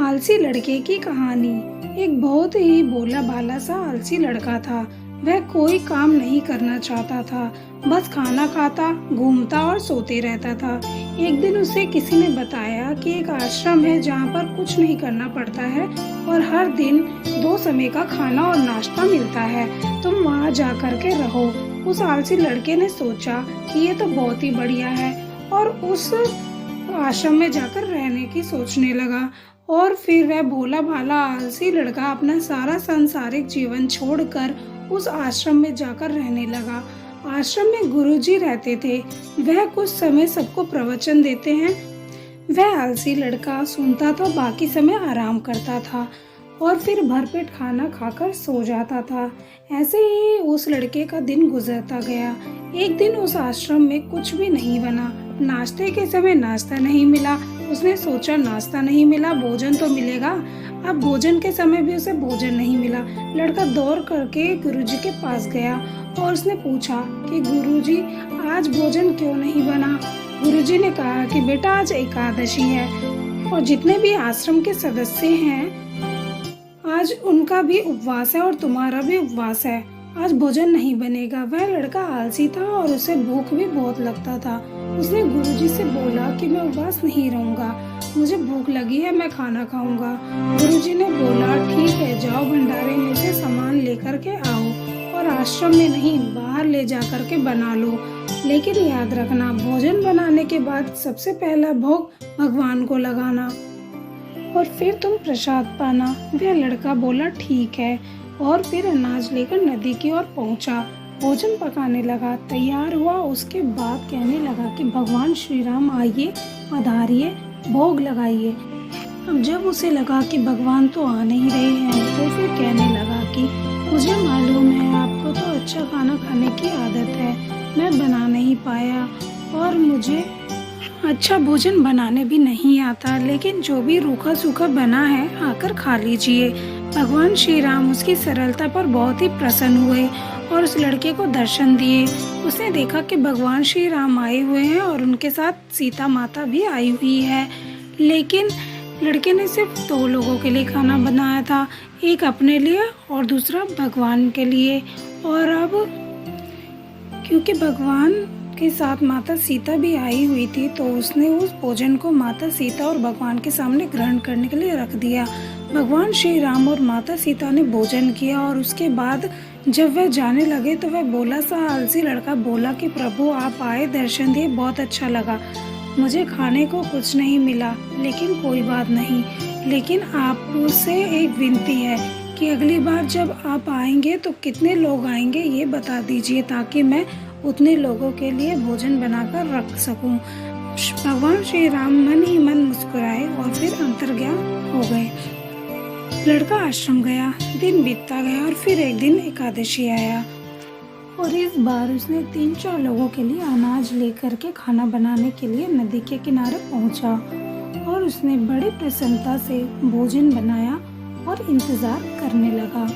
आलसी लड़के की कहानी। एक बहुत ही भोला भाला सा आलसी लड़का था। वह कोई काम नहीं करना चाहता था, बस खाना खाता, घूमता और सोते रहता था। एक दिन उसे किसी ने बताया कि एक आश्रम है जहाँ पर कुछ नहीं करना पड़ता है और हर दिन 2 समय का खाना और नाश्ता मिलता है। तुम वहाँ जा कर के रहो। उस आलसी लड़के ने सोचा कि ये तो बहुत ही बढ़िया है और उस आश्रम में जाकर रहने की सोचने लगा। और फिर वह भोला भाला आलसी लड़का अपना सारा सांसारिक जीवन छोड़कर उस आश्रम में जाकर रहने लगा। आश्रम में गुरुजी रहते थे। वह कुछ समय सबको प्रवचन देते हैं। वह आलसी लड़का सुनता था, बाकी समय आराम करता था और फिर भरपेट खाना खाकर सो जाता था। ऐसे ही उस लड़के का दिन गुजरता गया। एक दिन उस आश्रम में कुछ भी नहीं बना। नाश्ते के समय नाश्ता नहीं मिला। उसने सोचा नाश्ता नहीं मिला, भोजन तो मिलेगा। अब भोजन के समय भी उसे भोजन नहीं मिला। लड़का दौड़ करके गुरुजी के पास गया और उसने पूछा कि गुरुजी आज भोजन क्यों नहीं बना। गुरुजी ने कहा कि बेटा आज एकादशी है और जितने भी आश्रम के सदस्य हैं आज उनका भी उपवास है और तुम्हारा भी उपवास है। आज भोजन नहीं बनेगा। वह लड़का आलसी था और उसे भूख भी बहुत लगता था। उसने गुरुजी से बोला कि मैं उपवास नहीं रहूंगा, मुझे भूख लगी है, मैं खाना खाऊंगा। गुरुजी ने बोला ठीक है, जाओ भंडारे में से सामान लेकर के आओ और आश्रम में नहीं बाहर ले जा कर के बना लो, लेकिन याद रखना भोजन बनाने के बाद सबसे पहला भोग भगवान को लगाना और फिर तुम प्रसाद पाना। वह लड़का बोला ठीक है और फिर अनाज लेकर नदी की ओर पहुंचा। भोजन पकाने लगा, तैयार हुआ। उसके बाद कहने लगा कि भगवान श्री राम आइए, पधारिए, भोग लगाइए। अब जब उसे लगा कि भगवान तो आ नहीं रहे हैं तो फिर कहने लगा कि मुझे मालूम है आपको तो अच्छा खाना खाने की आदत है, मैं बना नहीं पाया और मुझे अच्छा भोजन बनाने भी नहीं आता, लेकिन जो भी रूखा सूखा बना है आकर खा लीजिए। भगवान श्री राम उसकी सरलता पर बहुत ही प्रसन्न हुए और उस लड़के को दर्शन दिए। उसने देखा कि भगवान श्री राम आए हुए हैं और उनके साथ सीता माता भी आई हुई है, लेकिन लड़के ने सिर्फ 2 लोगों के लिए खाना बनाया था, एक अपने लिए और दूसरा भगवान के लिए। और अब क्योंकि भगवान के साथ माता सीता भी आई हुई थी तो उसने उस भोजन को माता सीता और भगवान के सामने ग्रहण करने के लिए रख दिया। भगवान श्री राम और माता सीता ने भोजन किया और उसके बाद जब वह जाने लगे तो वह भोला सा आलसी लड़का बोला कि प्रभु आप आए, दर्शन दिए, बहुत अच्छा लगा। मुझे खाने को कुछ नहीं मिला, लेकिन कोई बात नहीं, लेकिन आपसे एक विनती है कि अगली बार जब आप आएंगे तो कितने लोग आएंगे ये बता दीजिए ताकि मैं उतने लोगों के लिए भोजन बनाकर रख सकूं। भगवान श्री राम मन ही मन मुस्कुराए और फिर अंतर्ज्ञान हो गए। लड़का आश्रम गया, दिन बीतता गया और फिर एक दिन एकादशी आया और इस बार उसने 3-4 लोगों के लिए अनाज लेकर के खाना बनाने के लिए नदी के किनारे पहुंचा और उसने बड़ी प्रसन्नता से भोजन बनाया और इंतजार करने लगा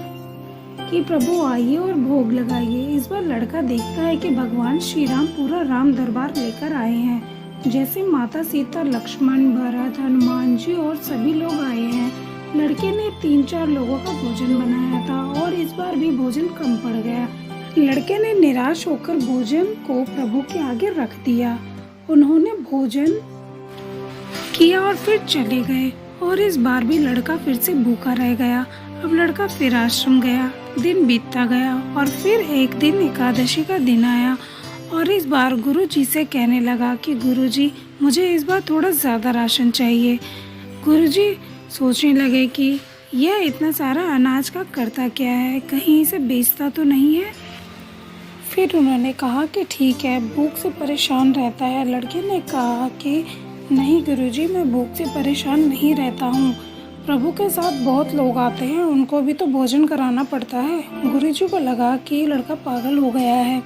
कि प्रभु आइए और भोग लगाइए। इस बार लड़का देखता है कि भगवान श्री राम पूरा राम दरबार लेकर आए हैं, जैसे माता सीता, लक्ष्मण, भरत, हनुमान जी और सभी लोग आए हैं। लड़के ने 3-4 लोगों का भोजन बनाया था और इस बार भी भोजन कम पड़ गया। लड़के ने निराश होकर भोजन को प्रभु के आगे रख दिया। उन्होंने भोजन किया और फिर चले गए और इस बार भी लड़का फिर से भूखा रह गया। अब लड़का फिर आश्रम गया, दिन बीतता गया और फिर एक दिन एकादशी का दिन आया और इस बार गुरुजी से कहने लगा कि गुरुजी मुझे इस बार थोड़ा ज़्यादा राशन चाहिए। गुरुजी सोचने लगे कि यह इतना सारा अनाज का करता क्या है, कहीं इसे बेचता तो नहीं है। फिर उन्होंने कहा कि ठीक है, भूख से परेशान रहता है। लड़के ने कहा कि नहीं गुरुजी, मैं भूख से परेशान नहीं रहता हूँ, प्रभु के साथ बहुत लोग आते हैं, उनको भी तो भोजन कराना पड़ता है। गुरुजी को लगा कि ये लड़का पागल हो गया है,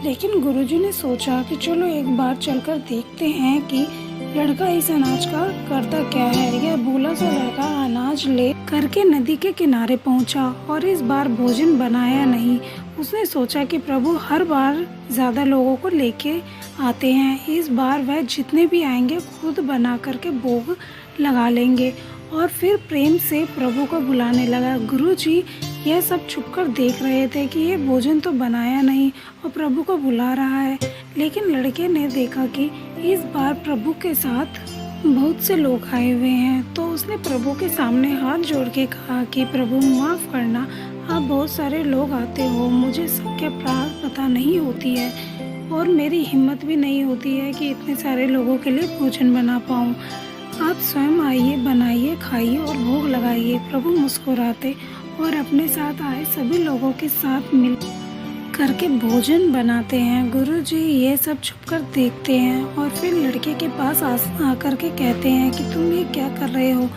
लेकिन गुरुजी ने सोचा कि चलो एक बार चलकर देखते हैं कि लड़का इस अनाज का करता क्या है। यह भोला सा लड़का अनाज ले करके नदी के किनारे पहुंचा और इस बार भोजन बनाया नहीं। उसने सोचा कि प्रभु हर बार ज़्यादा लोगों को लेके आते हैं, इस बार वह जितने भी आएंगे खुद बना करके भोग लगा लेंगे। और फिर प्रेम से प्रभु को बुलाने लगा। गुरुजी यह सब छुपकर देख रहे थे कि ये भोजन तो बनाया नहीं और प्रभु को बुला रहा है। लेकिन लड़के ने देखा कि इस बार प्रभु के साथ बहुत से लोग आए हुए हैं, तो उसने प्रभु के सामने हाथ जोड़ के कहा कि प्रभु माफ़ करना, आप बहुत सारे लोग आते हो, मुझे सबके प्राण पता नहीं होती है और मेरी हिम्मत भी नहीं होती है कि इतने सारे लोगों के लिए भोजन बना पाऊँ। आप स्वयं आइए, बनाइए, खाइए और भोग लगाइए। प्रभु मुस्कुराते और अपने साथ आए सभी लोगों के साथ मिल करके भोजन बनाते हैं। गुरुजी ये सब छुपकर देखते हैं और फिर लड़के के पास आकर के कहते हैं कि तुम ये क्या कर रहे हो।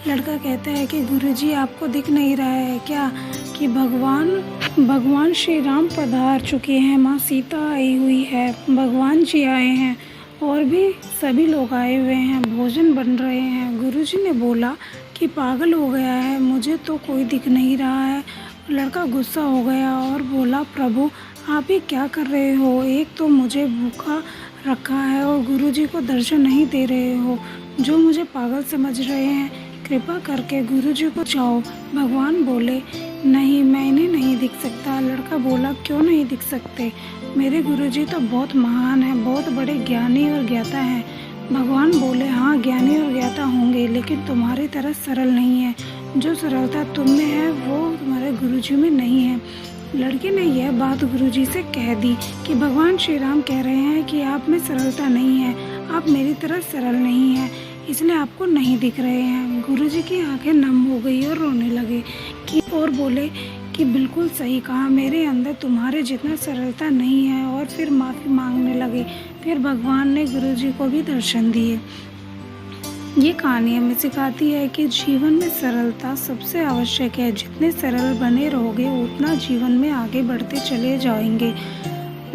लड़का कहता है कि गुरुजी आपको दिख नहीं रहा है क्या कि भगवान श्री राम पधार चुके हैं, माँ सीता आई हुई है, भगवान जी आए हैं और भी सभी लोग आए हुए हैं, भोजन बन रहे हैं। गुरुजी ने बोला कि पागल हो गया है, मुझे तो कोई दिख नहीं रहा है। लड़का गुस्सा हो गया और बोला प्रभु आप ये क्या कर रहे हो, एक तो मुझे भूखा रखा है और गुरुजी को दर्शन नहीं दे रहे हो, जो मुझे पागल समझ रहे हैं, कृपा करके गुरुजी को जाओ। भगवान बोले नहीं, मैं इन्हें नहीं दिख सकता। लड़का बोला क्यों नहीं दिख सकते, मेरे गुरुजी तो बहुत महान हैं, बहुत बड़े ज्ञानी और ज्ञाता हैं। भगवान बोले हाँ, ज्ञानी और ज्ञाता होंगे लेकिन तुम्हारी तरह सरल नहीं है, जो सरलता तुम में है वो तुम्हारे गुरुजी में नहीं है। लड़के ने यह बात गुरुजी से कह दी कि भगवान श्री राम कह रहे हैं कि आप में सरलता नहीं है, आप मेरी तरह सरल नहीं हैं, इसलिए आपको नहीं दिख रहे हैं। गुरुजी की आंखें नम हो गई और रोने लगे और बोले कि बिल्कुल सही कहा, मेरे अंदर तुम्हारे जितना सरलता नहीं है, और फिर माफ़ी मांगने लगे। फिर भगवान ने गुरुजी को भी दर्शन दिए। ये कहानी हमें सिखाती है कि जीवन में सरलता सबसे आवश्यक है। जितने सरल बने रहोगे उतना जीवन में आगे बढ़ते चले जाएंगे।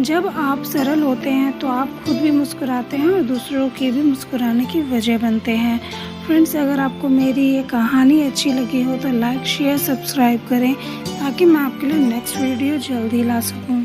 जब आप सरल होते हैं तो आप खुद भी मुस्कुराते हैं और दूसरों के भी मुस्कुराने की वजह बनते हैं। फ्रेंड्स, अगर आपको मेरी ये कहानी अच्छी लगी हो तो लाइक, शेयर, सब्सक्राइब करें ताकि मैं आपके लिए नेक्स्ट वीडियो जल्दी ला सकूं।